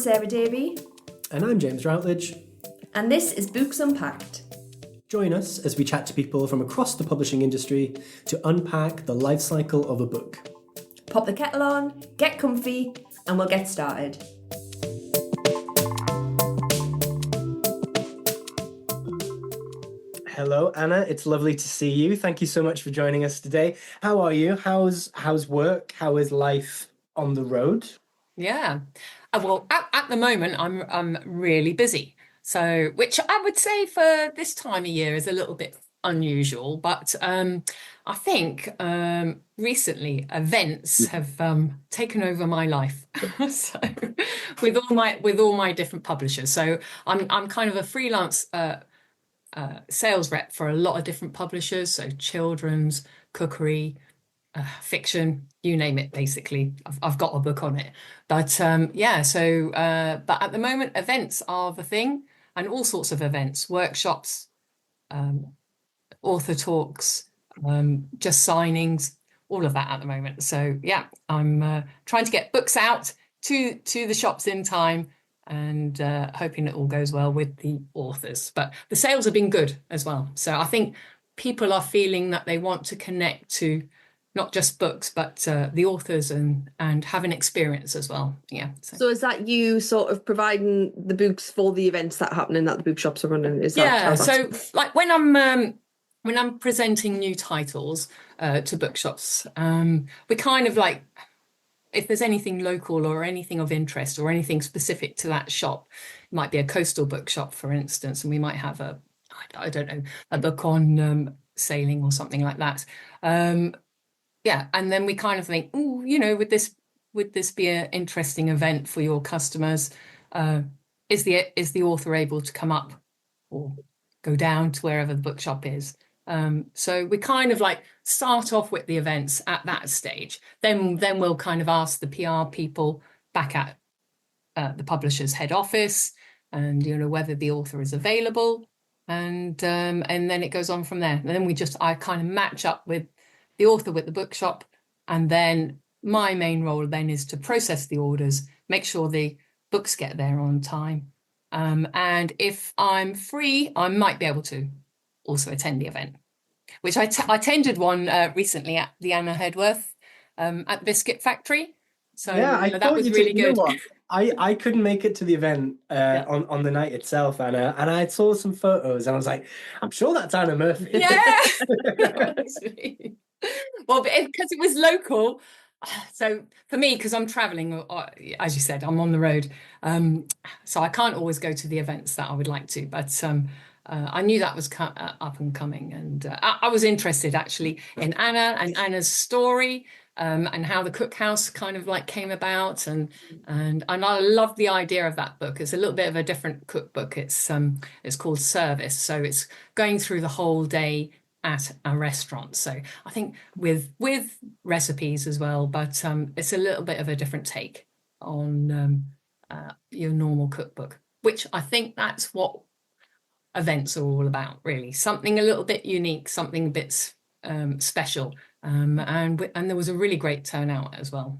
Sarah Davey. And I'm James Routledge. And this is Books Unpacked. Join us as we chat to people from across the publishing industry to unpack the life cycle of a book. Pop the kettle on, get comfy, and we'll get started. Hello, Anna. It's lovely to see you. Thank you so much for joining us today. How are you? How's work? How is life on the road? Yeah. Well, at the moment, I'm really busy. So, which I would say for this time of year is a little bit unusual, but I think recently events have taken over my life. So, with all my different publishers. So I'm kind of a freelance sales rep for a lot of different publishers. So children's, cookery, fiction, you name it, basically. I've got a book on it. But but at the moment, events are the thing, and all sorts of events, workshops, author talks, just signings, all of that at the moment. So yeah, I'm trying to get books out to the shops in time, and hoping it all goes well with the authors. But the sales have been good as well. So I think people are feeling that they want to connect to not just books, but the authors and have an experience as well. Yeah. So is that you sort of providing the books for the events that are happening that the bookshops are running? Is that yeah? So like when I'm presenting new titles to bookshops, we kind of like, if there's anything local or anything of interest or anything specific to that shop, it might be a coastal bookshop, for instance, and we might have a book on sailing or something like that. Yeah, and then we kind of think, oh, would this be an interesting event for your customers? Is the author able to come up or go down to wherever the bookshop is? So we kind of like start off with the events at that stage. Then we'll kind of ask the PR people back at the publisher's head office, and whether the author is available, and then it goes on from there. And then I kind of match up with the author with the bookshop, and then my main role then is to process the orders, make sure the books get there on time, and if I'm free, I might be able to also attend the event, which I attended one recently at the Anna Hedworth at the Biscuit Factory. So yeah, that was really good. You know what? I couldn't make it to the event on the night itself, Anna, and I saw some photos and I was like, I'm sure that's Anna Murphy. Yeah. Well, because it was local. So for me, because I'm traveling, as you said, I'm on the road, so I can't always go to the events that I would like to, but I knew that was up and coming, and I was interested actually in Anna and Anna's story, and how the cookhouse kind of like came about, and I love the idea of that book. It's a little bit of a different cookbook. It's called Service, so it's going through the whole day at a restaurant. So I think with recipes as well, but it's a little bit of a different take on your normal cookbook, which I think that's what events are all about, really. Something a little bit unique, something a bit special, and there was a really great turnout as well.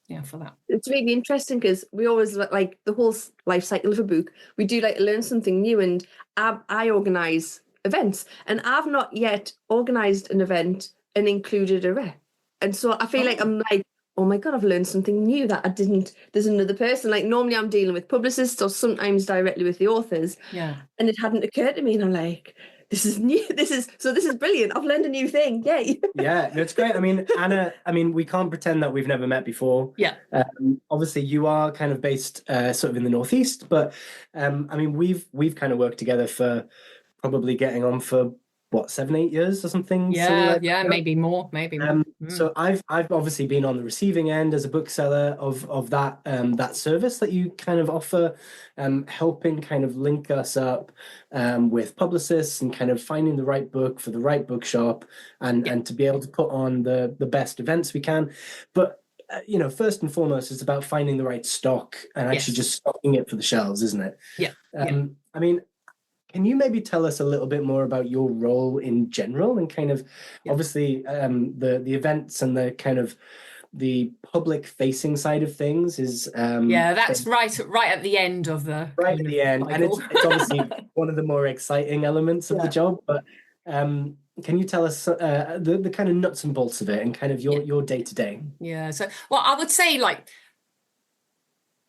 Yeah, for that. It's really interesting because we always like the whole life cycle of a book. We do like to learn something new, and I organise events, and I've not yet organised an event and included a rep, and so I feel like I'm like, oh my God, I've learned something new that I didn't. There's another person. Like normally I'm dealing with publicists or sometimes directly with the authors. Yeah. And it hadn't occurred to me, and I'm like, this is new. This is brilliant. I've learned a new thing. Yay. Yeah, no, it's great. I mean, Anna, we can't pretend that we've never met before. Yeah. Obviously you are kind of based sort of in the Northeast, but we've kind of worked together for probably getting on for what, 7-8 years or something? Yeah, maybe more. So I've obviously been on the receiving end as a bookseller of that service that you kind of offer, helping kind of link us up with publicists and kind of finding the right book for the right bookshop, and to be able to put on the best events we can. But first and foremost, it's about finding the right stock and actually just stocking it for the shelves, isn't it? Yeah. Can you maybe tell us a little bit more about your role in general, and kind of obviously the events and the kind of the public facing side of things is yeah, that's right at the end of the right at the end, and it's obviously one of the more exciting elements of the job. But can you tell us the kind of nuts and bolts of it and kind of your day to day? Yeah, so well, I would say like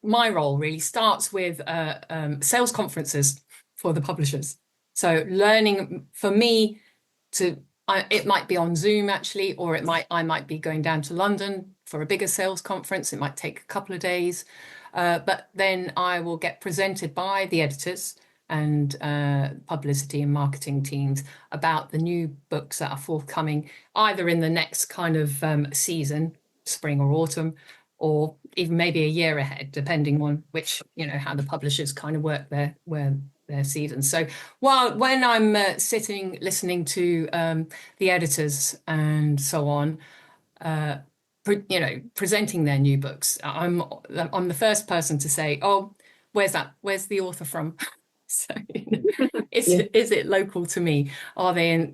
my role really starts with sales conferences for the publishers. So learning for me it might be on Zoom actually, or I might be going down to London for a bigger sales conference. It might take a couple of days, but then I will get presented by the editors and publicity and marketing teams about the new books that are forthcoming, either in the next kind of season, spring or autumn, or even maybe a year ahead, depending on which, how the publishers kind of work their season. So when I'm sitting listening to the editors and so on, presenting their new books, I'm the first person to say, "Oh, where's the author from?" So is it local to me? Are they in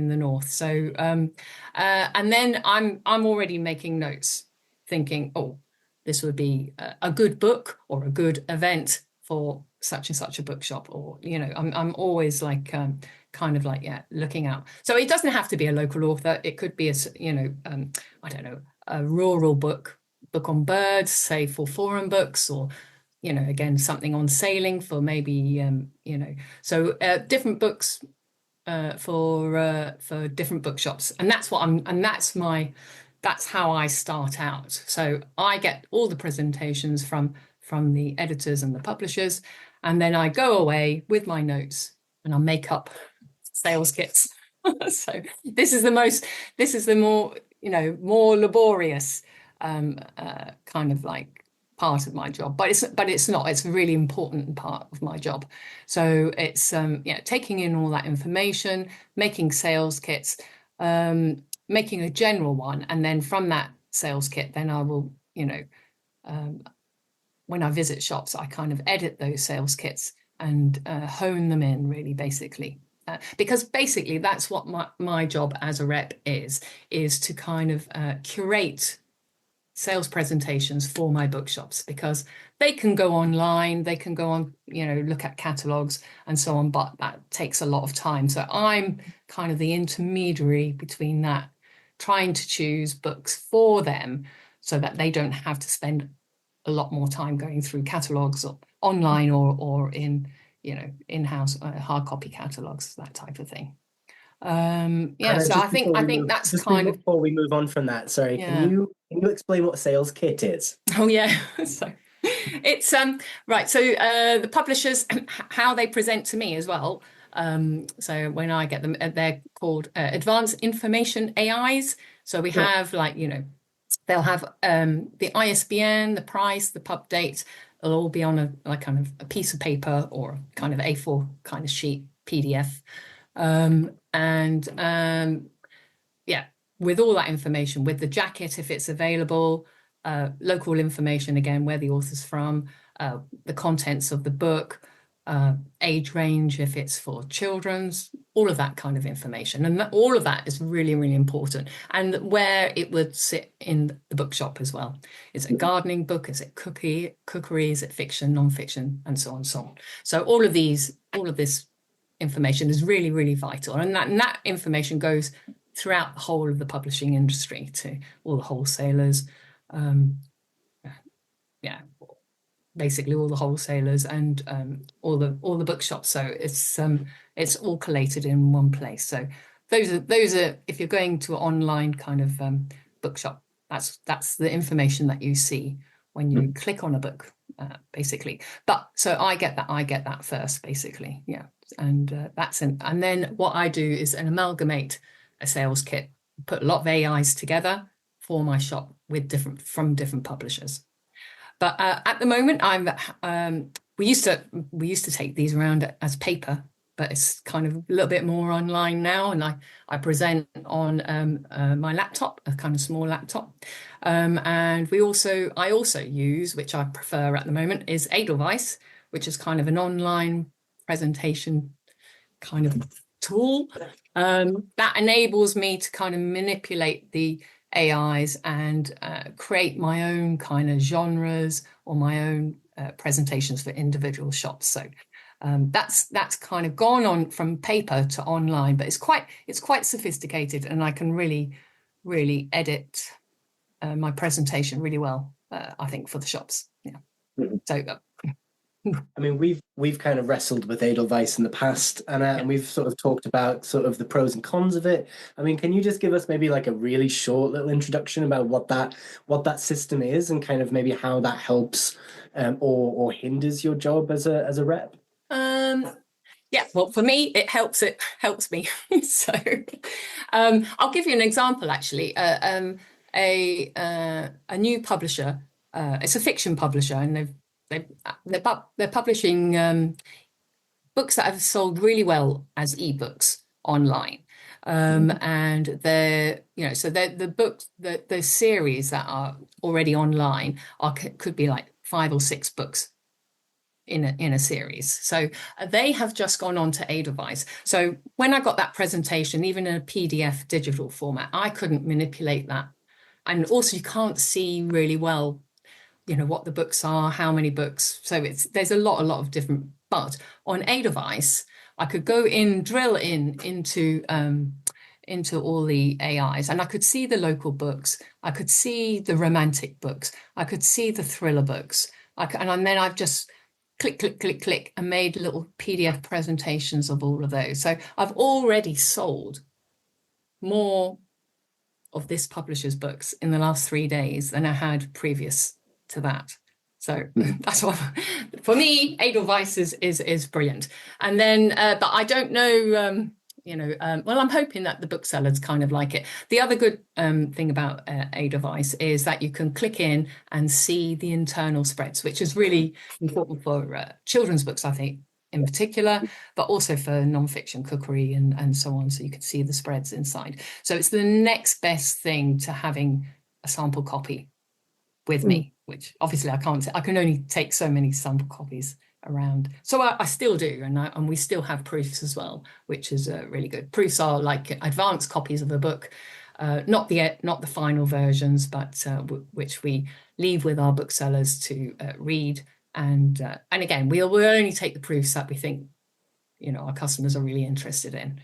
the north? So and then I'm already making notes, thinking, oh, this would be a good book or a good event for such and such a bookshop, or I'm always like kind of like looking out. So it doesn't have to be a local author. It could be I don't know, a rural book on birds, say for forum books, or again something on sailing for maybe so different books for different bookshops, and that's how I start out. So I get all the presentations from the editors and the publishers, and then I go away with my notes and I'll make up sales kits. So this is the more laborious kind of like part of my job, but it's a really important part of my job. So it's taking in all that information, making sales kits, making a general one, and then from that sales kit, then I will when I visit shops, I kind of edit those sales kits and hone them in, really, basically. Because basically that's what my job as a rep is to kind of curate sales presentations for my bookshops, because they can go online, they can go on, look at catalogs and so on, but that takes a lot of time. So I'm kind of the intermediary between that, trying to choose books for them so that they don't have to spend a lot more time going through catalogs or online or in in-house hard copy catalogs, that type of thing. So I think that's kind of, before we move on from that, sorry, can you explain what a sales kit is? Oh yeah. So it's right, so the publishers, how they present to me as well. So when I get them, they're called advanced information AIs. So we have they'll have the ISBN, the price, the pub date. It'll all be on a kind of a piece of paper or kind of A4 kind of sheet PDF. With all that information, with the jacket if it's available, local information again, where the author's from, the contents of the book, age range if it's for children's, all of that kind of information. And all of that is really, really important. And where it would sit in the bookshop as well. Is it a gardening book? Is it cookery? Is it fiction, non-fiction, and so on and so on. So all of this information is really, really vital. And that information goes throughout the whole of the publishing industry to all the wholesalers, basically all the wholesalers and all the bookshops. So it's all collated in one place. So those are if you're going to an online kind of bookshop, that's the information that you see when you click on a book, basically. But so I get that first, basically, and and then what I do is amalgamate a sales kit, put a lot of AIs together for my shop from different publishers. But at the moment, we used to take these around as paper, but it's kind of a little bit more online now, and I present on my laptop, a kind of small laptop, and I also use, which I prefer at the moment, is Edelweiss, which is kind of an online presentation kind of tool that enables me to kind of manipulate the AIs and create my own kind of genres or my own presentations for individual shops. So that's kind of gone on from paper to online, but it's quite sophisticated, and I can really edit my presentation really well, I think, for the shops. Yeah. Mhm. So I mean, we've kind of wrestled with Edelweiss in the past, and we've sort of talked about sort of the pros and cons of it. I mean, can you just give us maybe like a really short little introduction about what that system is, and kind of maybe how that helps or hinders your job as a rep? Yeah, well, for me, it helps me. So I'll give you an example, actually. A new publisher, it's a fiction publisher, and they're publishing books that have sold really well as ebooks online. And the books, the series that are already online could be like 5 or 6 books in a series. So they have just gone on to Edelweiss. So when I got that presentation, even in a PDF digital format, I couldn't manipulate that. And also you can't see really well, what the books are, how many books. So there's a lot of different, but on Edelweiss, I could go drill into all the AIs, and I could see the local books. I could see the romantic books. I could see the thriller books. And then I've just click, and made little PDF presentations of all of those. So I've already sold more of this publisher's books in the last 3 days than I had previous to that. So that's what, for me, Edelweiss is brilliant. And then, but I don't know, well, I'm hoping that the booksellers kind of like it. The other good thing about Edelweiss is that you can click in and see the internal spreads, which is really important for children's books, I think, in particular, but also for non-fiction, cookery and so on. So you can see the spreads inside. So it's the next best thing to having a sample copy with me, which obviously I can only take so many sample copies around. So I still do, and we still have proofs as well, which is really good. Proofs are like advanced copies of a book, not the final versions, but which we leave with our booksellers to read. And again, we'll only take the proofs that we think our customers are really interested in.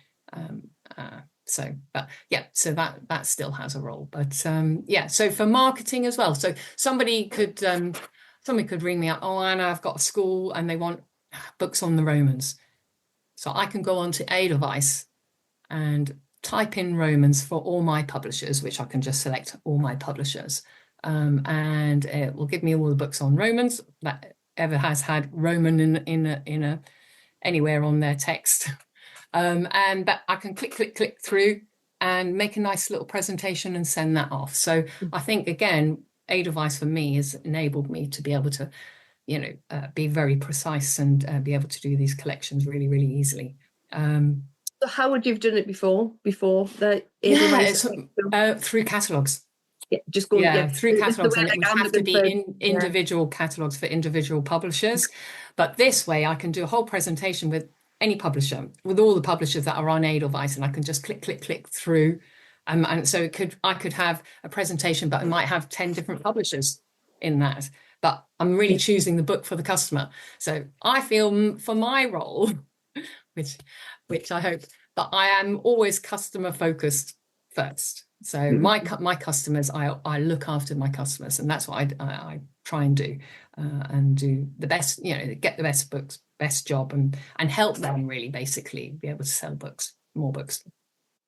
So that still has a role. But so for marketing as well. So somebody could ring me up. Oh, Anna, I've got a school and they want books on the Romans. So I can go on to Edelweiss and type in Romans for all my publishers, which I can just select all my publishers. And it will give me all the books on Romans that ever has had Roman in anywhere on their text. But I can click through and make a nice little presentation and send that off. So I think, again, Edelweiss for me has enabled me to be able to, be very precise and be able to do these collections really, really easily. So how would you have done it before the Edelweiss? Through catalogues. Yeah, just go through catalogues, and it would have to be individual catalogues for individual publishers. But this way, I can do a whole presentation with any publisher, with all the publishers that are on Edelweiss, and I can just click through. And so I could have a presentation, but I might have 10 different publishers in that. But I'm really choosing the book for the customer. So I feel for my role, which I hope, that I am always customer focused first. So my customers, I look after my customers, and that's what I try and do, and do the best, get the best books, best job, and help them really basically be able to sell more books.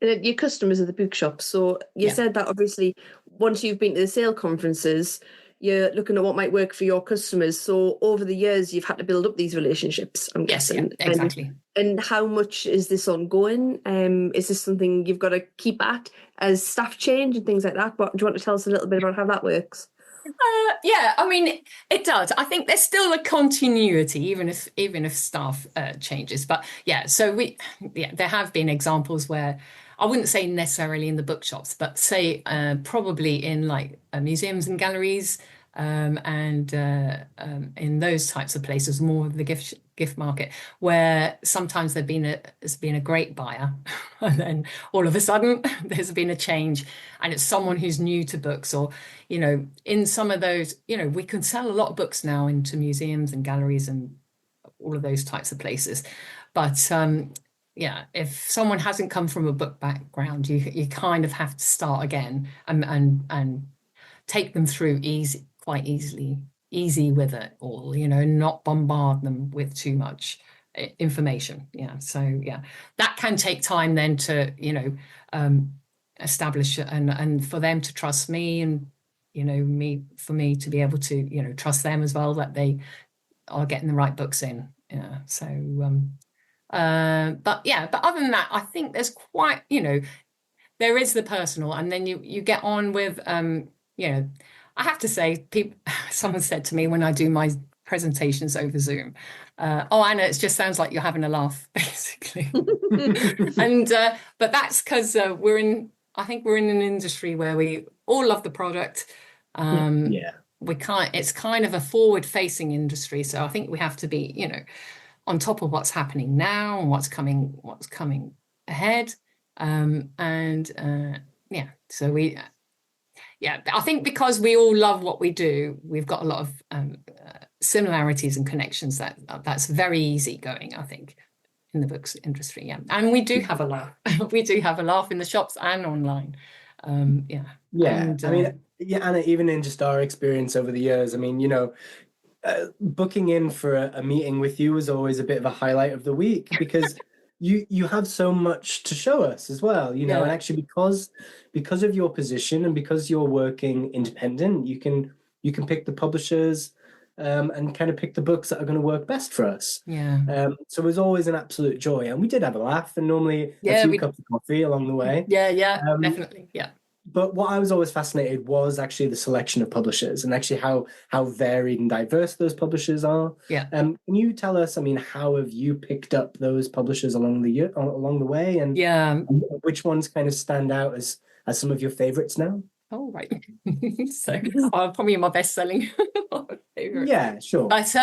Your customers are the bookshops. So you said that obviously once you've been to the sale conferences, you're looking at what might work for your customers. So over the years, you've had to build up these relationships, I'm guessing. Yeah, exactly. And how much is this ongoing? Is this something you've got to keep at as staff change and things like that? But do you want to tell us a little bit about how that works? I mean, it does. I think there's still a continuity, even if staff changes. But so there have been examples where, I wouldn't say necessarily in the bookshops, but say probably in like museums and galleries, and in those types of places, more of the gift market, where sometimes there's been a great buyer, and then all of a sudden there's been a change, and it's someone who's new to books, or in some of those, we can sell a lot of books now into museums and galleries and all of those types of places, but yeah, if someone hasn't come from a book background, you kind of have to start again and take them through quite easy with it all, not bombard them with too much information. Yeah. So yeah, that can take time then to, establish and for them to trust me, and, for me to be able to, trust them as well, that they are getting the right books in. Yeah. So, but other than that, I think there's quite, there is the personal, and then you get on with, I have to say, someone said to me when I do my presentations over Zoom, oh, Anna, it just sounds like you're having a laugh, basically. And but that's because I think we're in an industry where we all love the product. It's kind of a forward-facing industry, so I think we have to be, on top of what's happening now and what's coming ahead. So I think because we all love what we do, we've got a lot of similarities and connections that's very easy going, I think, in the books industry. Yeah, and we do have a laugh. We do have a laugh in the shops and online. And, Anna, even in just our experience over the years, I mean, booking in for a meeting with you was always a bit of a highlight of the week, because you have so much to show us as well, and actually because of your position and because you're working independent, you can pick the publishers and kind of pick the books that are going to work best for us. So it was always an absolute joy, and we did have a laugh, and normally a few cups of coffee along the way. Definitely. But what I was always fascinated was actually the selection of publishers, and actually how varied and diverse those publishers are. Can you tell us, I mean, how have you picked up those publishers along the way, and which ones kind of stand out as some of your favorites now? Oh, right. So probably my best selling favorite. Yeah, sure. But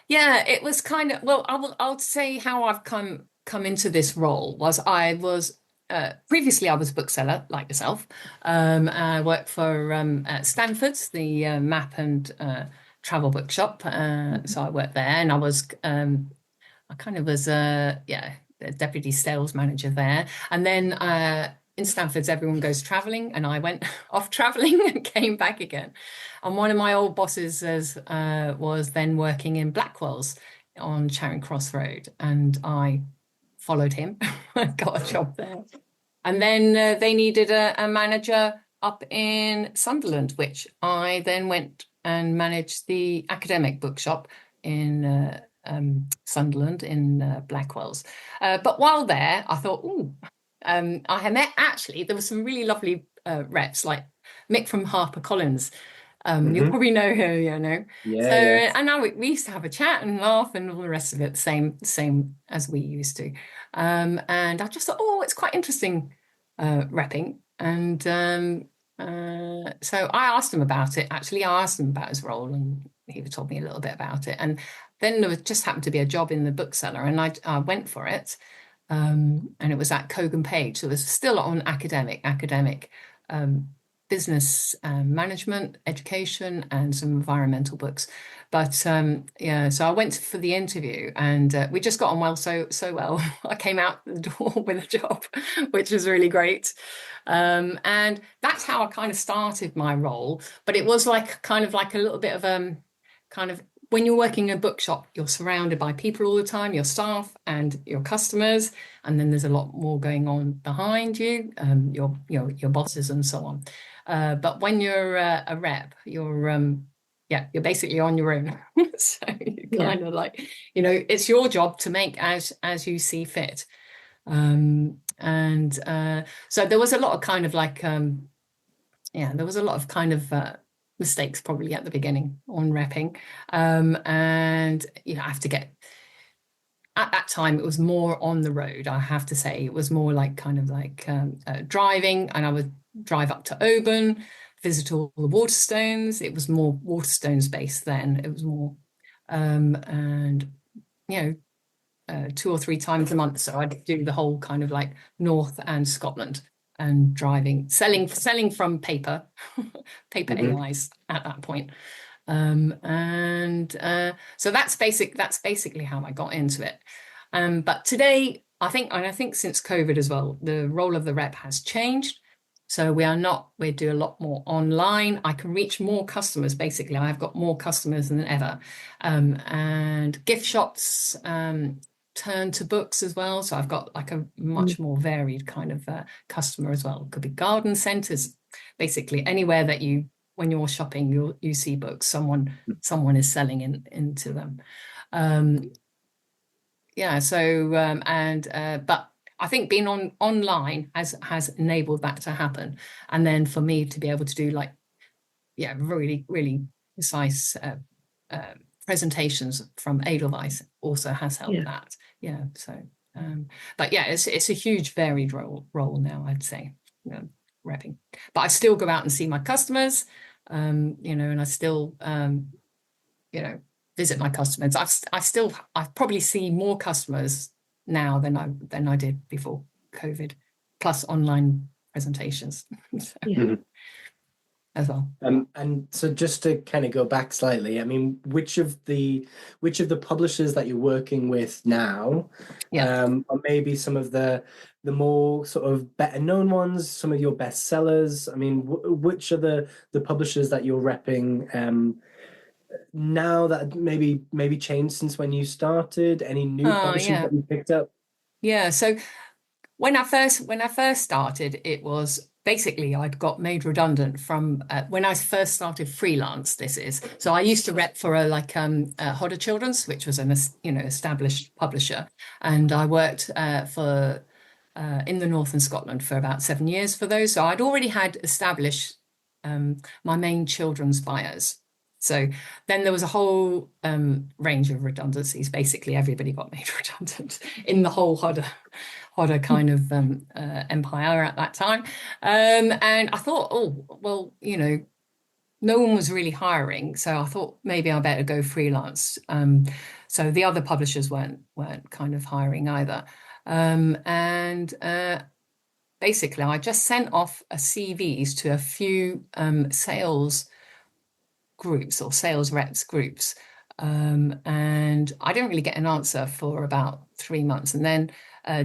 it was kind of, well, I'll say how I've come into this role was previously I was a bookseller like yourself. I worked for Stanford's, the map and travel bookshop. So I worked there, and I kind of was the deputy sales manager there. And then in Stanford's, everyone goes traveling, and I went off traveling and came back again. And one of my old bosses was then working in Blackwell's on Charing Cross Road, and I followed him. I got a job there. And then they needed a manager up in Sunderland, which I then went and managed the academic bookshop in Sunderland in Blackwell's. But while there, I thought, I had met, actually, there were some really lovely reps, like Mick from HarperCollins. You'll probably know her, and we used to have a chat and laugh and all the rest of it, same as we used to. And I just thought, it's quite interesting repping. And so I asked him about it. Actually, I asked him about his role, and he told me a little bit about it. And then there just happened to be a job in the bookseller, and I went for it. And it was at Kogan Page, so it was still on academic business management, education, and some environmental books. But so I went for the interview, and we just got on well, so well. I came out the door with a job, which was really great. And that's how I kind of started my role. But it was kind of like a little bit of kind of, when you're working in a bookshop, you're surrounded by people all the time, your staff and your customers, and then there's a lot more going on behind you, your bosses and so on. But when you're a rep, you're basically on your own. So you kind of it's your job to make as you see fit. So there was a lot of kind of there was a lot of kind of mistakes probably at the beginning on repping, and I have to get, at that time it was more on the road. I have to say it was more driving, and I would drive up to Oban visit all the Waterstones. It was more Waterstones based then. It was more, and you know, 2 or 3 times a month. So I'd do the whole kind of like North and Scotland and selling from paper AIs at that point. So that's basically how I got into it. But today, I think since COVID as well, the role of the rep has changed. So we do a lot more online. I can reach more customers. Basically, I've got more customers than ever. And gift shops turn to books as well. So I've got like a much more varied kind of customer as well. It could be garden centres, basically anywhere that when you're shopping, you see books. Someone is selling into them. But I think being online has enabled that to happen. And then for me to be able to do really, really precise presentations from Edelweiss also has helped that. Yeah. So, but yeah, it's a huge varied role now, I'd say, repping. But I still go out and see my customers, and I still, visit my customers. I probably see more customers now than I did before COVID, plus online presentations. As well. And so just to kind of go back slightly, I mean, which of the publishers that you're working with now, or maybe some of the more sort of better known ones, some of your best sellers? I mean, which are the publishers that you're repping now that maybe changed since when you started? Any new publishers that you picked up? Yeah. So when I first started, it was basically I'd got made redundant from when I first started freelance. So I used to rep for Hodder Children's, which was an established publisher, and I worked for in the North and Scotland for about 7 years for those. So I'd already had established my main children's buyers. So then there was a whole range of redundancies. Basically, everybody got made redundant in the whole Hodder kind of empire at that time. And I thought, no one was really hiring. So I thought maybe I better go freelance. So the other publishers weren't kind of hiring either. Basically, I just sent off CVs to a few sales groups or sales reps groups. And I didn't really get an answer for about 3 months. And then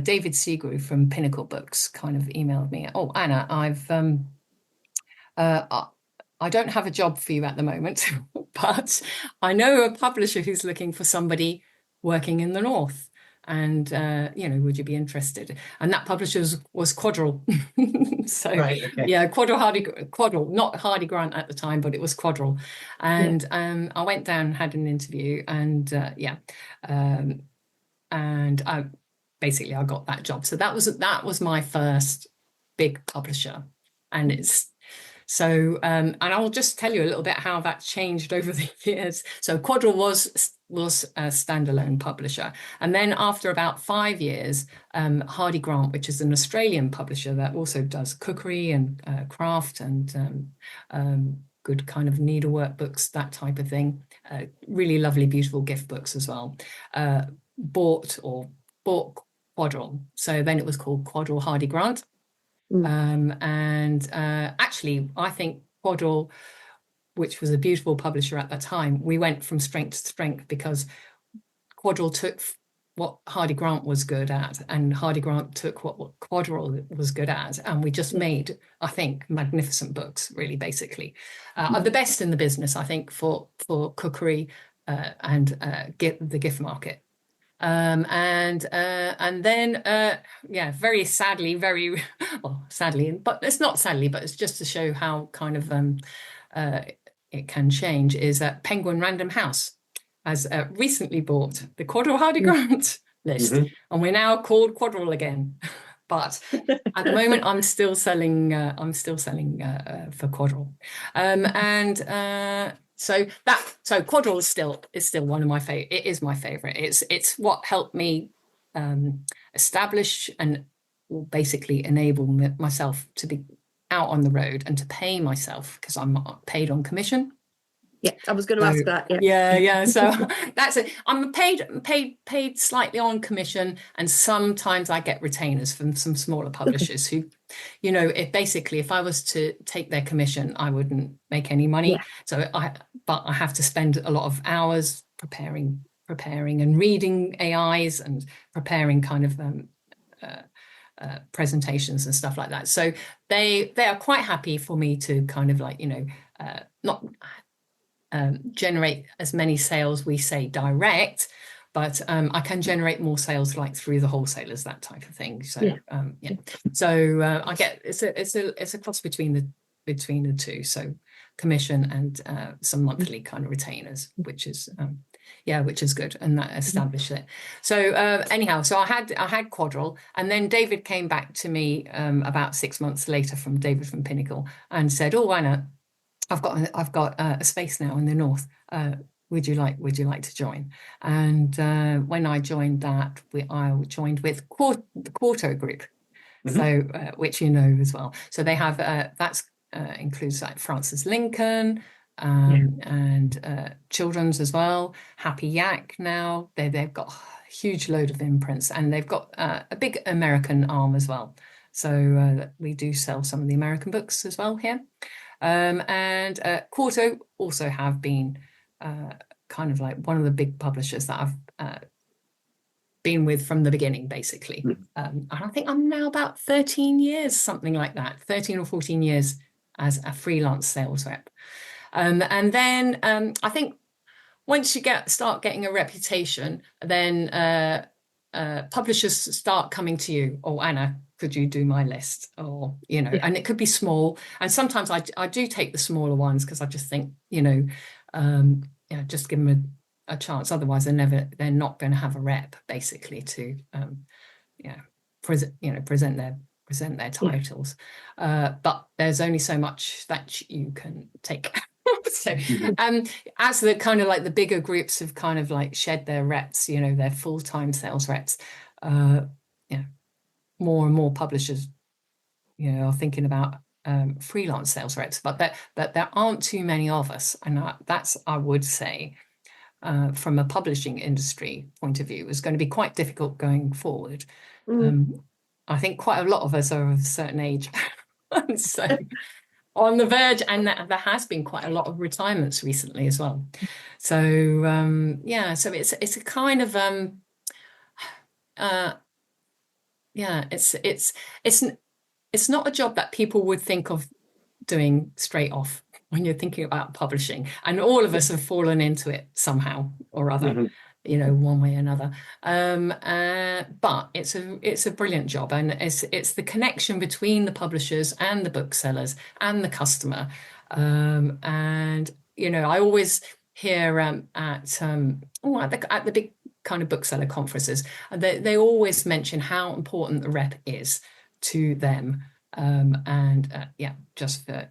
David Seagrove from Pinnacle Books kind of emailed me, "Oh, Anna, I don't have a job for you at the moment, but I know a publisher who's looking for somebody working in the North. And, would you be interested?" And that publisher was Quadrille. So, right, okay. yeah, Quadrille, not Hardy Grant at the time, but it was Quadrille. And I went down and had an interview, and basically I got that job. So that was my first big publisher. And it's so, and I'll just tell you a little bit how that changed over the years. So Quadrille was a standalone publisher. And then after about 5 years, Hardy Grant, which is an Australian publisher that also does cookery and craft and good kind of needlework books, that type of thing, really lovely, beautiful gift books as well, bought Quadrille. So then it was called Quadrille Hardy Grant. Actually, I think Quadrille, which was a beautiful publisher at that time, we went from strength to strength because Quadrille took what Hardy Grant was good at, and Hardy Grant took what Quadrille was good at, and we just made, I think, magnificent books, really, basically. The best in the business, I think, for cookery and the gift market. And then, very sadly, but it's not sadly, but it's just to show how kind of it can change, is that Penguin Random House has recently bought the Quadrille Hardy Grant list, and we're now called Quadrille again. But at the moment, I'm still selling for Quadrille, So Quadrille is still one of my favorite. It is my favorite. It's what helped me establish and basically enable myself to out on the road and to pay myself, because I'm paid on commission. Yeah, I was going to ask that. Yeah. So that's it. I'm paid slightly on commission, and sometimes I get retainers from some smaller publishers who, if I was to take their commission, I wouldn't make any money. Yeah. So I have to spend a lot of hours preparing and reading AIs and preparing kind of presentations and stuff like that. So they are quite happy for me to kind of like, not generate as many sales, we say direct, but I can generate more sales like through the wholesalers, that type of thing. So so I get it's a cross between the two. So commission and some monthly kind of retainers, which is good, and that established it. So anyhow, so I had Quadrille, and then David came back to me about 6 months later from Pinnacle and said, "Oh, Anna, I've got a space now in the north. Would you like to join?" And when I joined that, I joined with the Quarto Group, so which as well. So they have that's includes like Francis Lincoln and children's as well. Happy Yak now. They've got a huge load of imprints, and they've got a big American arm as well. So we do sell some of the American books as well here. And Quarto also have been kind of like one of the big publishers that I've been with from the beginning, basically. And I think I'm now about 13 years, something like that, 13 or 14 years as a freelance sales rep. And then I think once you start getting a reputation, then publishers start coming to you. "Oh, Anna, could you do my list?" Or, and it could be small. And sometimes I do take the smaller ones because I just think, just give them a chance. Otherwise, they're not going to have a rep, basically, to, present their titles. But there's only so much that you can take. So as the kind of like the bigger groups have kind of like shed their reps, their full-time sales reps, more and more publishers, are thinking about freelance sales reps, but there aren't too many of us, and that's, I would say, from a publishing industry point of view, is going to be quite difficult going forward. I think quite a lot of us are of a certain age, so on the verge, and there has been quite a lot of retirements recently as well. So so it's a kind of it's not a job that people would think of doing straight off when you're thinking about publishing, and all of us have fallen into it somehow or other, one way or another. But it's a brilliant job, and it's the connection between the publishers and the booksellers and the customer. And I always hear at the big kind of bookseller conferences, they always mention how important the rep is to them, just for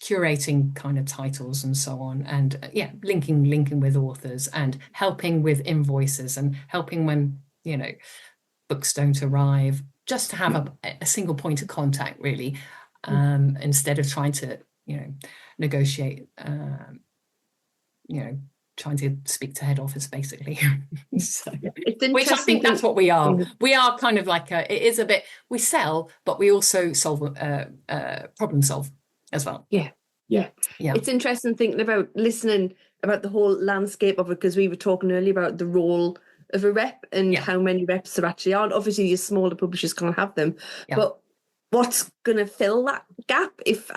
curating kind of titles and so on, and linking with authors and helping with invoices and helping when books don't arrive, just to have a single point of contact, really, instead of trying to negotiate, trying to speak to head office, basically. So, which I think that's what we are. We are kind of like it is a bit, we sell, but we also problem solve as well. Yeah. It's interesting thinking about listening about the whole landscape of it, because we were talking earlier about the role of a rep and how many reps there actually are. Obviously, your smaller publishers can't have them, but what's going to fill that gap? If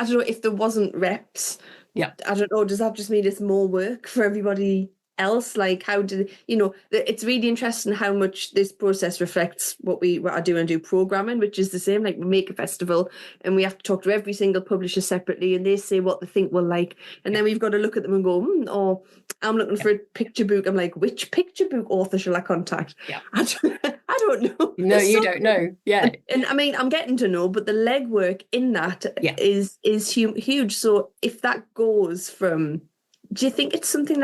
there wasn't reps, I don't know, does that just mean it's more work for everybody else? Like, how do it's really interesting how much this process reflects what I do and do programming, which is the same. Like, we make a festival and we have to talk to every single publisher separately, and they say what they think we'll like, and then we've got to look at them and go, or I'm looking for a picture book. I'm like, which picture book author shall I contact? I don't know. No, you don't know. Yeah. And I mean, I'm getting to know, but the legwork in that is huge. So if that goes from, do you think it's something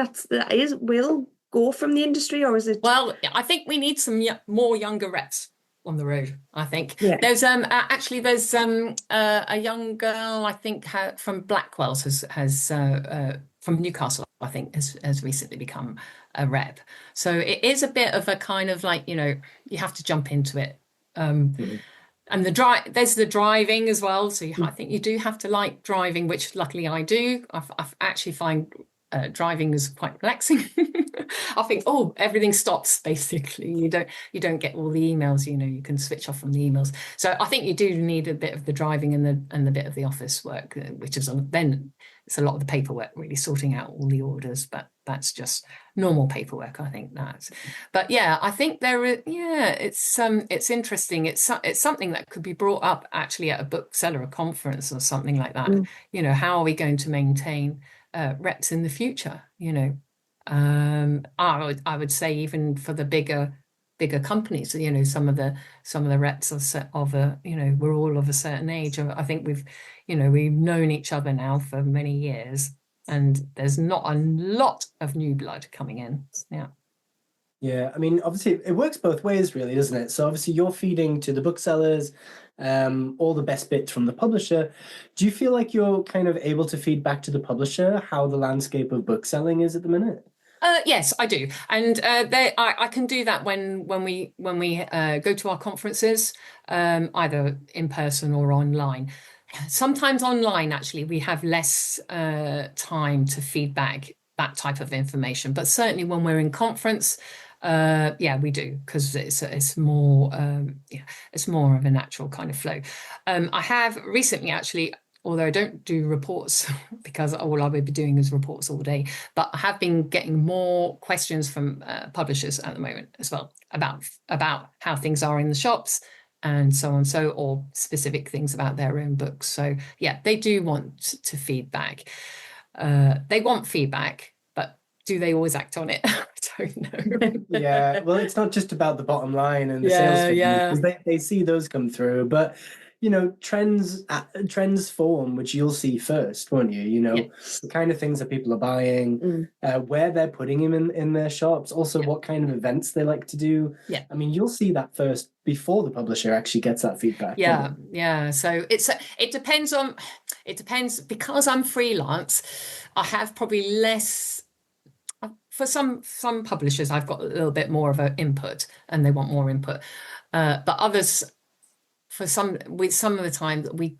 will go from the industry, or is it? Well, I think we need some more younger reps. on the road, I think. Yeah. There's actually there's a young girl, I think, from Blackwell's has from Newcastle, I think, has recently become a rep. So it is a bit of a kind of like, you know, you have to jump into it. And there's the driving as well. So I think you do have to like driving, which luckily I do. I actually find driving is quite relaxing. I think, everything stops basically. You don't get all the emails. You know, you can switch off from the emails. So I think you do need a bit of the driving and the bit of the office work, which is then it's a lot of the paperwork, really sorting out all the orders. But that's just normal paperwork, I think that. But yeah, I think it's interesting. It's something that could be brought up actually at a bookseller conference or something like that. You know, how are we going to maintain reps in the future? You know, I would say even for the bigger companies, you know, some of the reps we're all of a certain age. I think we've known each other now for many years, and there's not a lot of new blood coming in. Yeah, I mean, obviously it works both ways, really, doesn't it? So obviously you're feeding to the booksellers all the best bits from the publisher. Do you feel like you're kind of able to feed back to the publisher how the landscape of book selling is at the minute? Yes, I do, and I can do that when we go to our conferences, either in person or online. Sometimes online, actually, we have less time to feed back that type of information, but certainly when we're in conference, we do, because it's more it's more of a natural kind of flow. I have recently actually, although I don't do reports because all I would be doing is reports all day, but I have been getting more questions from publishers at the moment as well about how things are in the shops and so on, or specific things about their own books. So yeah, they do want to feedback. They want feedback, but do they always act on it? I don't know. Yeah, well, it's not just about the bottom line and the sales figures, because they see those come through, but you know, trends form, which you'll see first, won't you? You know, the kind of things that people are buying, where they're putting them in their shops, also what kind of events they like to do. Yeah. I mean, you'll see that first before the publisher actually gets that feedback. Yeah. So it depends because I'm freelance. I have probably less. For some publishers, I've got a little bit more of an input, and they want more input. But others, with some of the time that we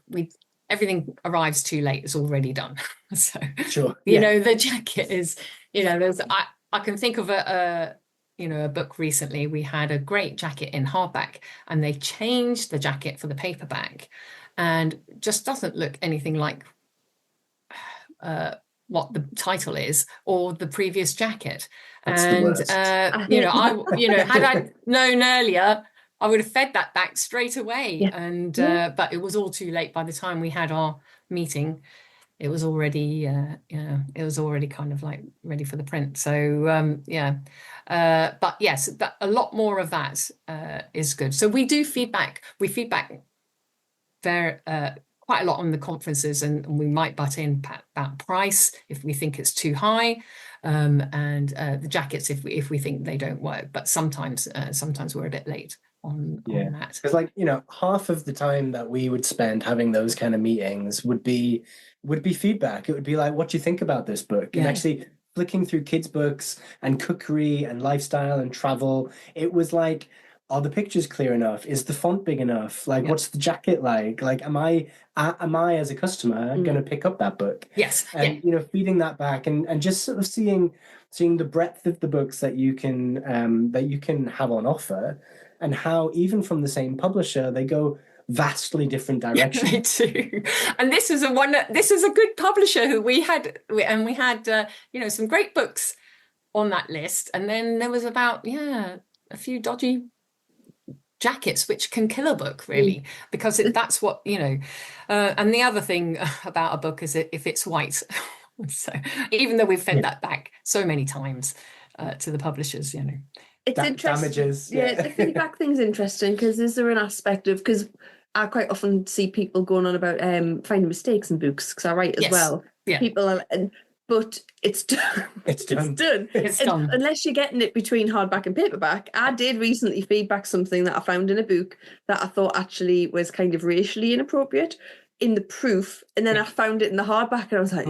everything arrives too late, it's already done. So sure, you know, the jacket is, you know, I can think of a book recently. We had a great jacket in hardback, and they changed the jacket for the paperback, and just doesn't look anything like what the title is or the previous jacket. That's and had I known earlier, I would have fed that back straight away. But it was all too late. By the time we had our meeting, it was already kind of like ready for the print. So but yes, a lot more of that is good. So we do feedback. We feedback very quite a lot on the conferences, and we might butt in about price if we think it's too high, and the jackets if we think they don't work. But sometimes we're a bit late on that. Because, like, you know, half of the time that we would spend having those kind of meetings would be feedback. It would be like, what do you think about this book? And actually flicking through kids' books and cookery and lifestyle and travel, it was like, are the pictures clear enough? Is the font big enough? Like, what's the jacket like? Like, am I as a customer going to pick up that book? Yes. And you know, feeding that back and just sort of seeing the breadth of the books that you can have on offer, and how even from the same publisher they go vastly different directions. They do. And this is a good publisher who we had some great books on that list, and then there was about a few dodgy jackets which can kill a book, really, because that's what, you know. And the other thing about a book is if it's white. So even though we've fed that back so many times to the publishers, you know, it's interesting. Damages. The feedback thing's interesting, because is there an aspect of, because I quite often see people going on about finding mistakes in books, because I write as well. Yeah. People are, and but it's done. It's done. It's done. It's And done. unless you're getting it between hardback and paperback. I did recently feedback something that I found in a book that I thought actually was kind of racially inappropriate in the proof, and then I found it in the hardback, and I was like,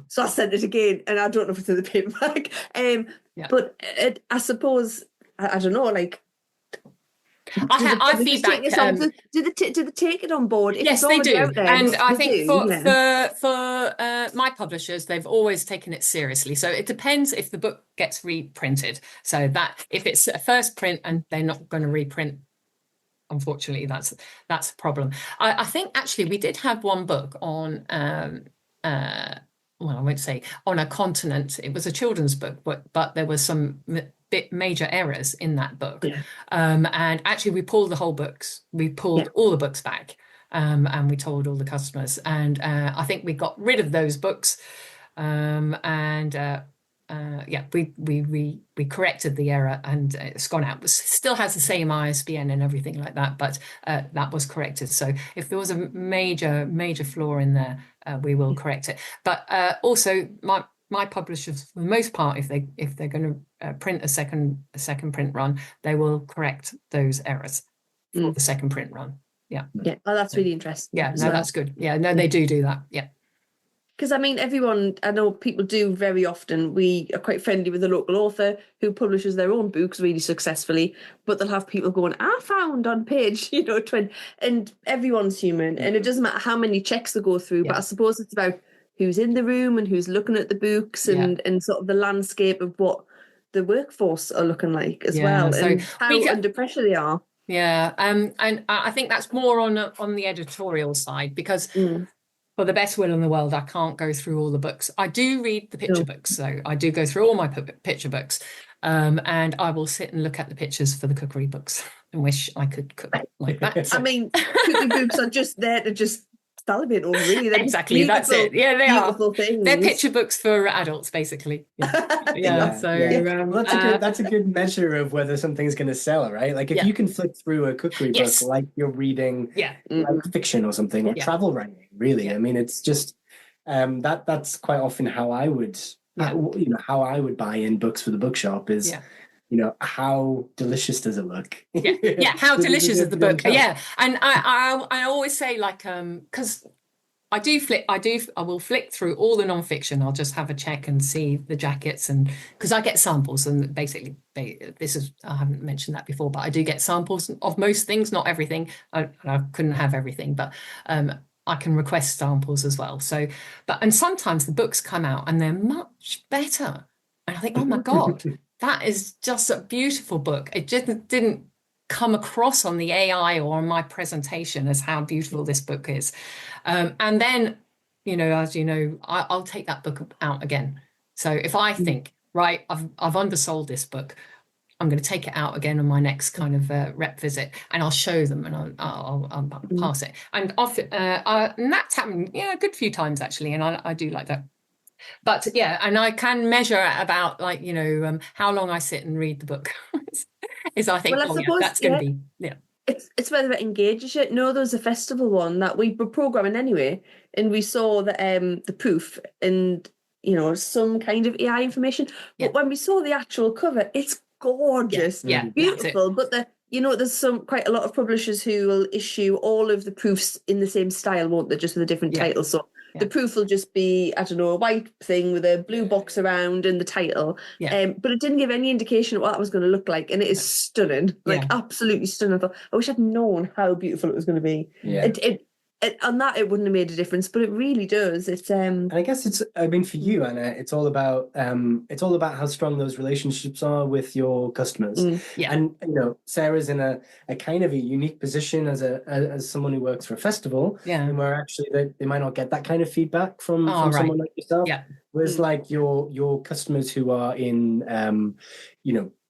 so I sent it again, and I don't know if it's in the paperback. But I suppose I don't know, like. I feedback. Do they take it on board? If Yes, it's they do, out there, and I they think do, for my publishers, they've always taken it seriously. So it depends if the book gets reprinted. So that if it's a first print and they're not going to reprint, unfortunately, that's a problem. I think actually we did have one book on. Well, I won't say on a continent. It was a children's book, but there was some major errors in that book. And actually we pulled the whole books. We pulled all the books back, and we told all the customers. And I think we got rid of those books. We corrected the error, and it's gone out. It still has the same ISBN and everything like that, but that was corrected. So if there was a major flaw in there, we will correct it. But also my publishers, for the most part, if they're going to print a second print run, they will correct those errors for the second print run. Yeah. Oh, that's really interesting. Yeah, no, that's good. Yeah, no, they do that. Yeah. Because I mean, I know people do very often. We are quite friendly with a local author who publishes their own books really successfully, but they'll have people going, I found on page, 20, and everyone's human, and it doesn't matter how many checks they go through, but I suppose it's about who's in the room and who's looking at the books and sort of the landscape of what the workforce are looking like as well, so and how under pressure they are. Yeah, and I think that's more on the editorial side, because for the best will in the world, I can't go through all the books. I do read the picture books, so I do go through all my picture books, and I will sit and look at the pictures for the cookery books and wish I could cook like that. I mean, cookery books are just there to just salivate over, really. They're exactly, that's it. Yeah, they are. Things. They're picture books for adults, basically. That's a good measure of whether something's going to sell, right? Like if you can flip through a cookery book like you're reading like fiction or something, or travel writing, really. I mean, it's just that's quite often how I would how I would buy in books for the bookshop is how delicious does it look? How delicious is the book? And I always say, like, because I will flick through all the non-fiction. I'll just have a check and see the jackets, and because I get samples, and basically I haven't mentioned that before, but I do get samples of most things, not everything. I couldn't have everything, but I can request samples as well. So, and sometimes the books come out and they're much better, and I think, oh my God, that is just a beautiful book. It just didn't come across on the AI or on my presentation as how beautiful this book is. And then, as you know, I'll take that book out again. So if I think, right, I've undersold this book, I'm going to take it out again on my next kind of rep visit, and I'll show them, and I'll pass it. And and that's happened, a good few times actually, and I do like that. But and I can measure about, like, how long I sit and read the book. I think, that's going to be It's whether it engages you. No, there was a festival one that we were programming anyway, and we saw the proof and some kind of AI information. But when we saw the actual cover, it's gorgeous, beautiful. But there's quite a lot of publishers who will issue all of the proofs in the same style, won't they? Just with a different title. So the proof will just be, I don't know, a white thing with a blue box around and the title. But it didn't give any indication of what that was going to look like. And it is stunning, absolutely stunning. I thought, I wish I'd known how beautiful it was going to be. On that, it wouldn't have made a difference, but it really does. It's and I guess for you, Anna, it's all about how strong those relationships are with your customers. And Sarah's in a kind of a unique position as someone who works for a festival, and where actually they might not get that kind of feedback from someone like yourself. Whereas like your customers who are in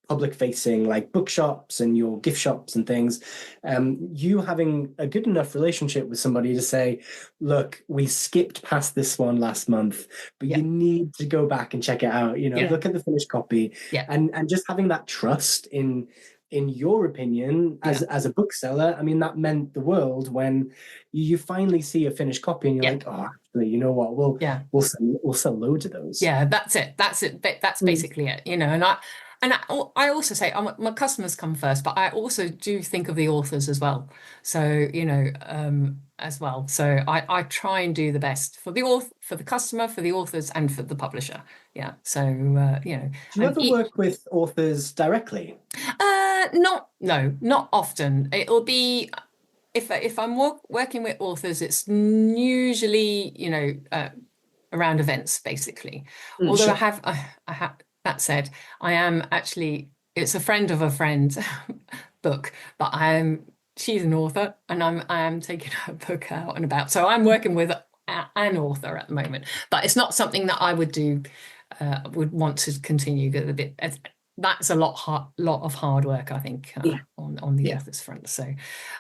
public facing, like bookshops and your gift shops and things, you having a good enough relationship with somebody to say, look, we skipped past this one last month, but you need to go back and check it out, look at the finished copy, and just having that trust in your opinion as a bookseller. I mean, that meant the world when you finally see a finished copy and you're like, oh, actually, you know what, Yeah. we'll sell loads of those. Yeah, that's it. That's basically it, you know. And I also say my customers come first, but I also do think of the authors as well. So, you know, as well. So I try and do the best for the author, for the customer, for the authors, and for the publisher. Yeah. So you know. Do you ever work with authors directly? Not often. It'll be if I'm working with authors, it's usually, you know, around events, basically. Although Sure. I have that said, I am actually, it's a friend of a friend book, but she's an author, and I am taking her book out and about. So I'm working with an author at the moment, but it's not something that I would do, would want to continue a bit. That's a lot of hard work, I think, on the author's front. So,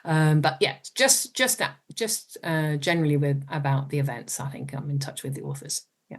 but yeah, just generally about the events, I think I'm in touch with the authors. Yeah,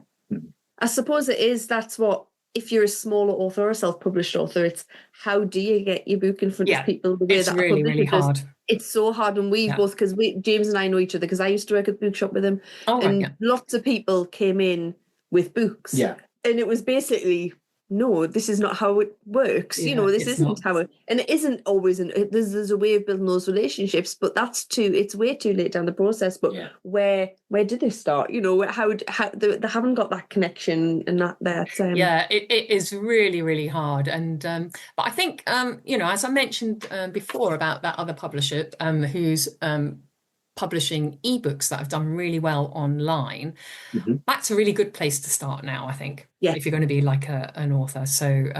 I suppose that's what, if you're a smaller author or a self-published author, it's how do you get your book in front of people the way it's that really, really hard. It's so hard, and we both, because James and I know each other because I used to work at the bookshop with him, and lots of people came in with books, and it was basically, no, this is not how it works. You know, this isn't how it, and it isn't always. There's a way of building those relationships, but it's way too late down the process. But where did they start? You know, how they haven't got that connection and that. It is really, really hard. And but I think you know, as I mentioned before about that other publisher who's publishing ebooks that have done really well online, that's a really good place to start now, I think, if you're going to be like an author, so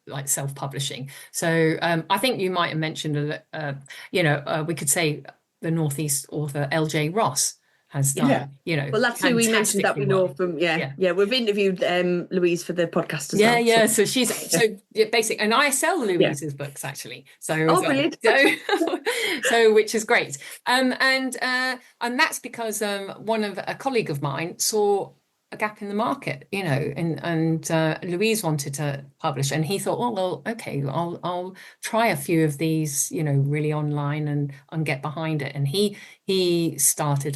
like self-publishing. So I think you might have mentioned you know, we could say the Northeast author LJ Ross has done, you know, well, that's who we mentioned that we know from. We've interviewed Louise for the podcast as well. So she's basic, and I sell Louise's books actually. So brilliant. So which is great. And that's because a colleague of mine saw a gap in the market, you know, and Louise wanted to publish, and he thought, well, okay, I'll try a few of these, you know, really online and get behind it. And he started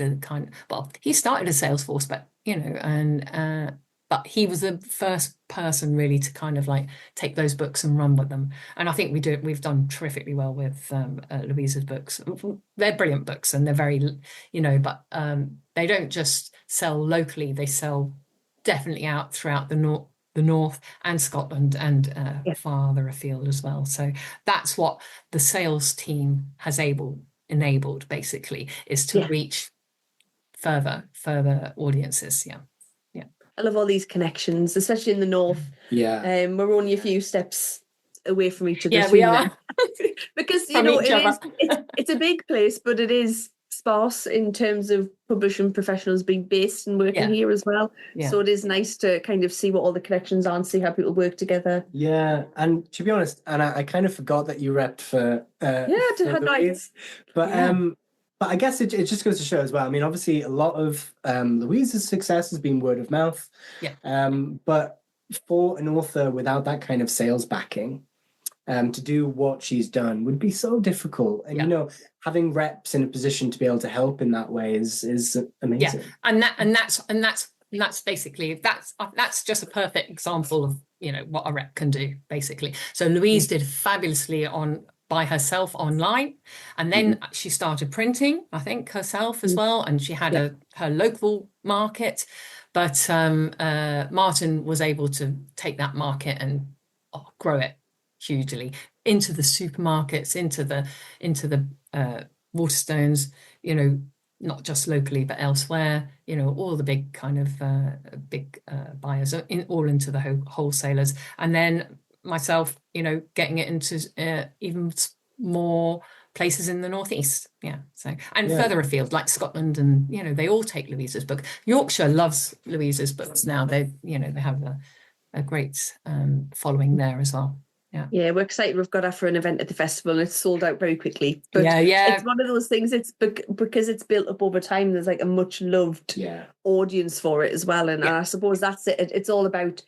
he started a sales force, but you know, and but he was the first person really to kind of like take those books and run with them. And I think we've done terrifically well with Louise's books. They're brilliant books, and they're very, you know, but they don't just sell locally, they sell definitely out throughout the north and Scotland and farther afield as well. So that's what the sales team has enabled basically, is to reach further audiences. I love all these connections, especially in the north. We're only a few steps away from each other. We are. Because you know, it's a big place, but it is sparse in terms of publishing professionals being based and working here as well. So it is nice to kind of see what all the connections are and see how people work together. And to be honest, and I kind of forgot that you repped for Louise. But I guess it just goes to show as well. I mean, obviously a lot of Louise's success has been word of mouth. But for an author without that kind of sales backing, to do what she's done would be so difficult. And you know, having reps in a position to be able to help in that way is amazing. And that's basically that's just a perfect example of, you know, what a rep can do basically. So Louise did fabulously by herself online, and then she started printing, I think, herself as well, and she had her local market, but Martin was able to take that market and grow it hugely into the supermarkets, into the Waterstones, you know, not just locally but elsewhere, you know, all the big kind of buyers all into the wholesalers, and then myself, you know, getting it into even more places in the northeast, further afield like Scotland, and you know, they all take Louise's book. Yorkshire loves Louise's books now. They have a great following there as well. We're excited. We've got her for an event at the festival, and it's sold out very quickly. But it's one of those things. It's because it's built up over time. There's like a much loved audience for it as well, and I suppose that's it. It's all about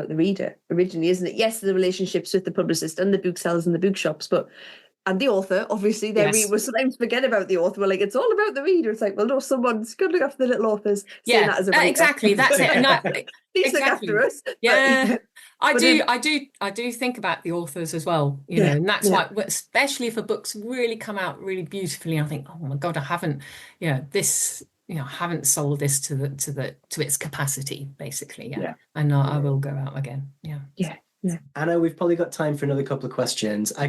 the reader originally, isn't it? Yes, the relationships with the publicist and the booksellers and the bookshops, but and the author, obviously, Yes. we sometimes forget about the author. We're like, it's all about the reader. It's like, well, no, someone's got to look after the little authors. Saying that as a writer. Exactly. That's it. And Please look after us. Yeah, I but, do think about the authors as well, you know, and that's why, especially if a book's really come out really beautifully, I think, oh my God, I haven't sold this to its capacity, basically. And I will go out again. Yeah. Anna, we've probably got time for another couple of questions. I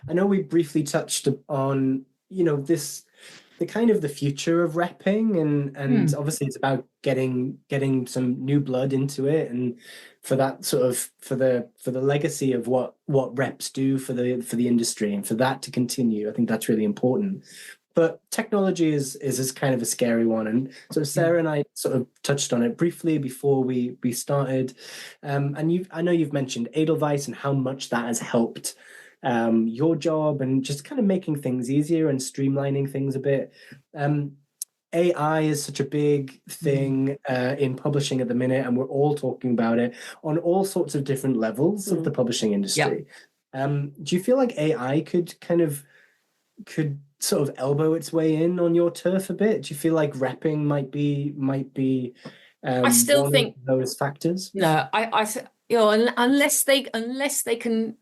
know we briefly touched on, the future of repping, and obviously it's about getting some new blood into it, and for that sort of for the legacy of what reps do for the industry, and for that to continue. I think that's really important. But technology is kind of a scary one, and so Sarah and I sort of touched on it briefly before we started. And I know you've mentioned Edelweiss and how much that has helped your job, and just kind of making things easier and streamlining things a bit. AI is such a big thing in publishing at the minute, and we're all talking about it on all sorts of different levels of the publishing industry. Do you feel like AI could sort of elbow its way in on your turf a bit? Do you feel like repping might be I still think those factors? No, unless they can,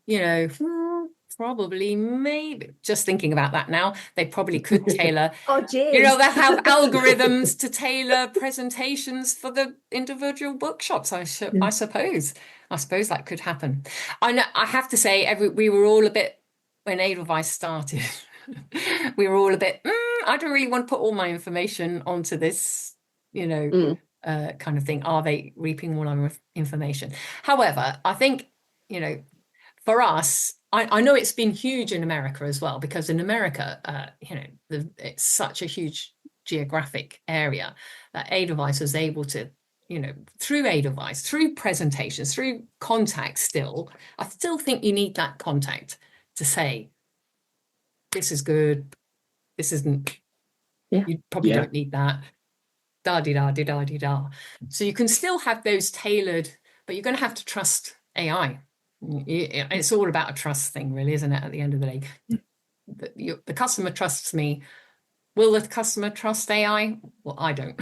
probably, maybe, just thinking about that now, they probably could tailor. James. They have algorithms to tailor presentations for the individual bookshops. I suppose that could happen. I have to say, we were all a bit, when Edelweiss started, we were all a bit, I don't really want to put all my information onto this, kind of thing. Are they reaping all our information? However, I think, for us, I know it's been huge in America as well, because in America, it's such a huge geographic area that Edelweiss was able to, through Edelweiss, through presentations, through contact I still think you need that contact to say, this is good, this isn't, you probably don't need that, da-di-da-di-da-di-da. So you can still have those tailored, but you're going to have to trust AI. It's all about a trust thing, really, isn't it, at the end of the day? The customer trusts me. Will the customer trust AI? Well, I don't.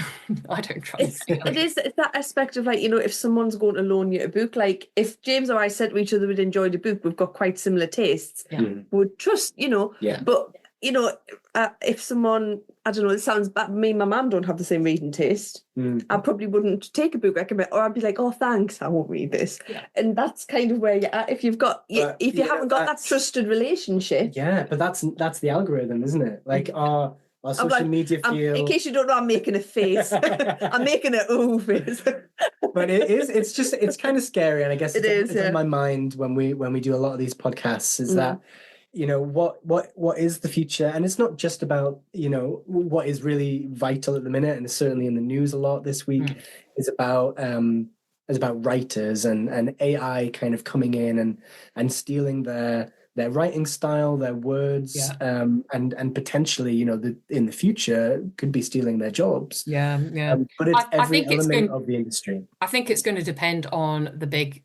I don't trust AI. It's that aspect of, like, if someone's going to loan you a book, like if James or I said to each other we'd enjoyed a book, we've got quite similar tastes, would trust, but if someone, I don't know, it sounds bad, me and my mum don't have the same reading taste, I probably wouldn't take a book recommend, or I'd be like, oh, thanks, I won't read this. And that's kind of where you're at if you've got if you haven't got that trusted relationship. But that's the algorithm, isn't it? Like our social media feel... in case you don't know, I'm making a face. I'm making an ooh face. But it's kind of scary, and I guess it's in my mind when we do a lot of these podcasts, is that what is the future? And it's not just about what is really vital at the minute, and it's certainly in the news a lot this week, is about writers and AI kind of coming in and stealing their writing style, their words, and potentially, in the future could be stealing their jobs. But it's every element of the industry. I think it's going to depend on the big,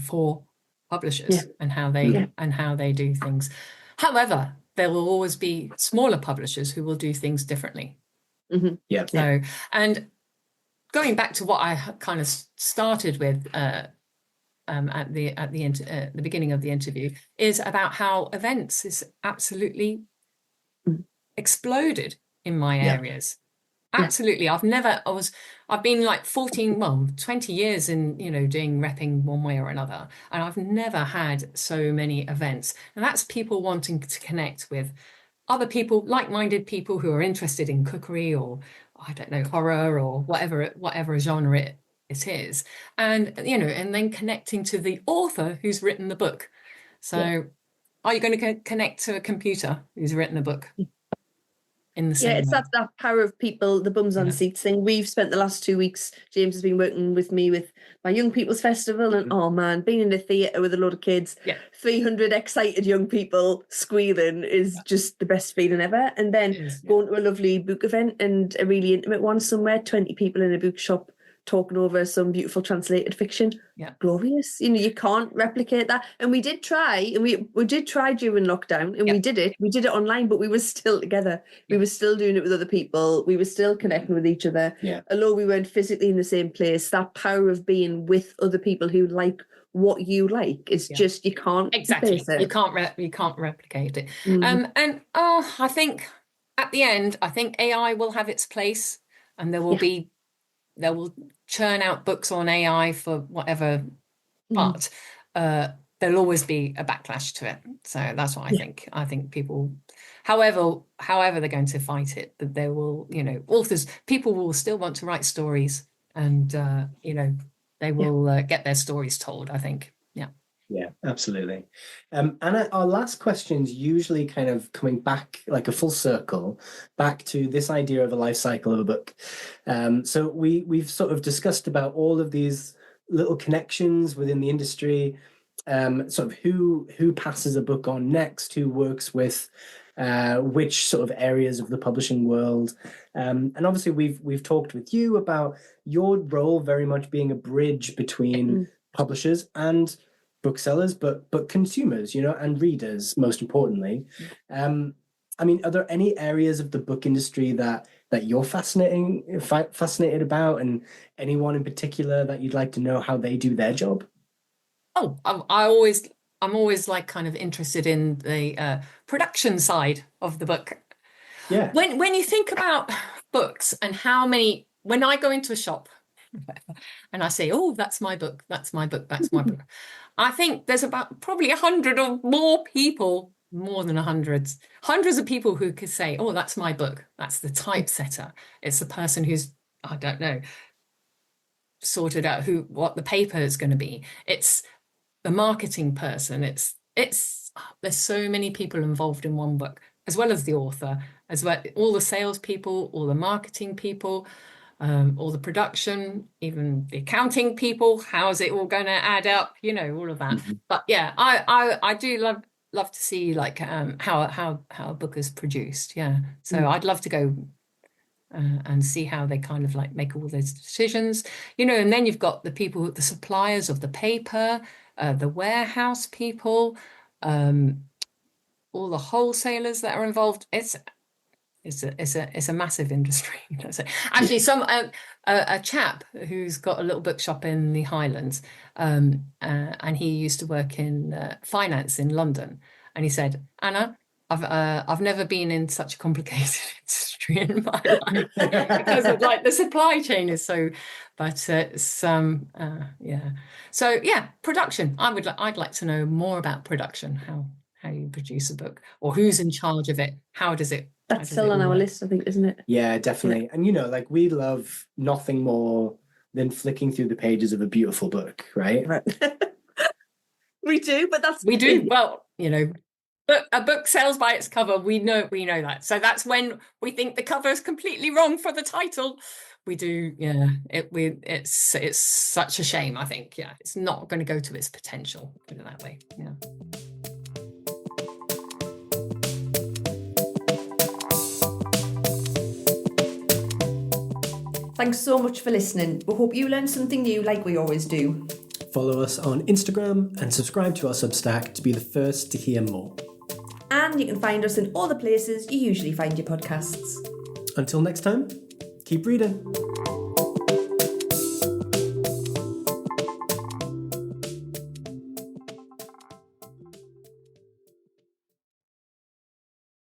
four publishers and how they do things. However, there will always be smaller publishers who will do things differently. So, and going back to what I kind of started with at the beginning of the interview, is about how events is absolutely exploded in my areas. Absolutely. I've been like 20 years in, doing repping one way or another. And I've never had so many events. And that's people wanting to connect with other people, like-minded people who are interested in cookery or, I don't know, horror or whatever genre it is. And, and then connecting to the author who's written the book. So are you going to connect to a computer who's written a book? In the same it's way? that power of people, the bums on seats thing. We've spent the last 2 weeks, James has been working with me with my Young People's Festival, and oh man, being in a theatre with a lot of kids, 300 excited young people squealing is just the best feeling ever. And then going to a lovely book event and a really intimate one somewhere, 20 people in a bookshop talking over some beautiful translated fiction. Yeah. Glorious. You can't replicate that. And we did try, and we did try during lockdown, and we did it online, but we were still together. We were still doing it with other people. We were still connecting with each other. Yeah. Although we weren't physically in the same place, that power of being with other people who like what you like is just, you can't exactly. replace it. You can't replicate it. Mm. And I think at the end, I think AI will have its place, and they will churn out books on AI for whatever, but there'll always be a backlash to it. So that's what I think. I think people, however they're going to fight it, that they will, people will still want to write stories, and they will get their stories told, I think. Yeah, absolutely. And our last question's usually kind of coming back like a full circle back to this idea of a life cycle of a book. So we've sort of discussed about all of these little connections within the industry, sort of who passes a book on next, who works with which sort of areas of the publishing world. And obviously we've talked with you about your role very much being a bridge between publishers and booksellers, but consumers, and readers, most importantly. I mean, are there any areas of the book industry that you're fascinated about, and anyone in particular that you'd like to know how they do their job? Oh, I'm always like kind of interested in the production side of the book. Yeah. When you think about books and how many, when I go into a shop and I say, oh, that's my book, that's my book, that's my book, I think there's about probably 100 or more people, more than hundreds of people who could say, oh, that's my book. That's the typesetter. It's the person who's, I don't know, sorted out what the paper is going to be. It's the marketing person. There's so many people involved in one book, as well as the author, as well, all the salespeople, all the marketing people, all the production, even the accounting people. How is it all going to add up? All of that. But yeah, I do love to see like how a book is produced. Yeah, so I'd love to go and see how they kind of like make all those decisions. And then you've got the people, the suppliers of the paper, the warehouse people, all the wholesalers that are involved. It's a massive industry. Actually, a chap who's got a little bookshop in the Highlands, and he used to work in finance in London, and he said, Anna, I've never been in such a complicated industry in my life because of like the supply chain is so. But it's yeah. So yeah, production. I'd like to know more about production. How you produce a book, or who's in charge of it? How does it? That's still on our list, I think, isn't it? Yeah, definitely. And like we love nothing more than flicking through the pages of a beautiful book, right? We do, but we do. Well, but a book sells by its cover. We know that. So that's when we think the cover is completely wrong for the title. We do, yeah. It's such a shame. I think, yeah, it's not going to go to its potential. Put it that way. Yeah. Thanks so much for listening. We hope you learned something new like we always do. Follow us on Instagram and subscribe to our Substack to be the first to hear more. And you can find us in all the places you usually find your podcasts. Until next time, keep reading.